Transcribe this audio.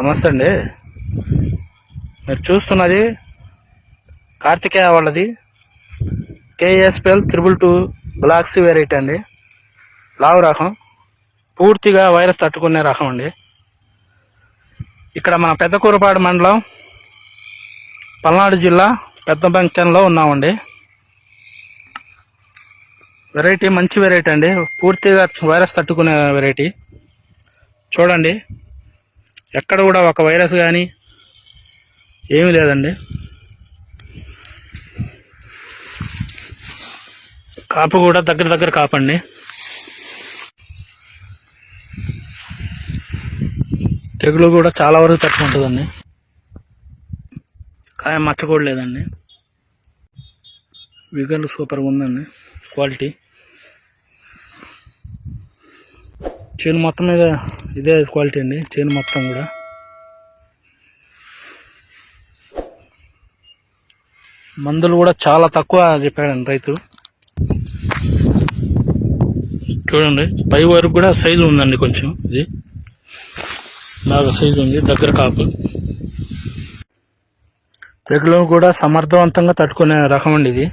నమస్తే అండి. మీరు చూస్తున్నది కార్తికేయ వాళ్ళది KSPL 222 బ్లాక్ సి వెరైటీ అండి. లావు రకం, పూర్తిగా వైరస్ తట్టుకునే రకం అండి. ఇక్కడ మన పెద్దకూరపాడు మండలం, పల్నాడు జిల్లా పెద్దబంకంలో ఉన్నామండి. వెరైటీ మంచి వెరైటీ అండి, పూర్తిగా వైరస్ తట్టుకునే వెరైటీ. చూడండి, ఎక్కడ కూడా ఒక వైరస్ కానీ ఏమీ లేదండి. కాపు కూడా దగ్గర కాపండి. తెగులు కూడా చాలా వరకు తట్టుకుంటుందండి. కాయ మచ్చ కూడా లేదండి. విగల్ సూపర్గా ఉందండి, క్వాలిటీ. చేను మొత్తం మీద ఇదే క్వాలిటీ అండి, చేను మొత్తం కూడా. మందులు కూడా చాలా తక్కువ చెప్పాడండి రైతు. చూడండి, పై వరకు కూడా సైజు ఉందండి, కొంచెం ఇది బాగా సైజు ఉంది, దగ్గర కాపు. తెగులు కూడా సమర్థవంతంగా తట్టుకునే రకం అండి ఇది.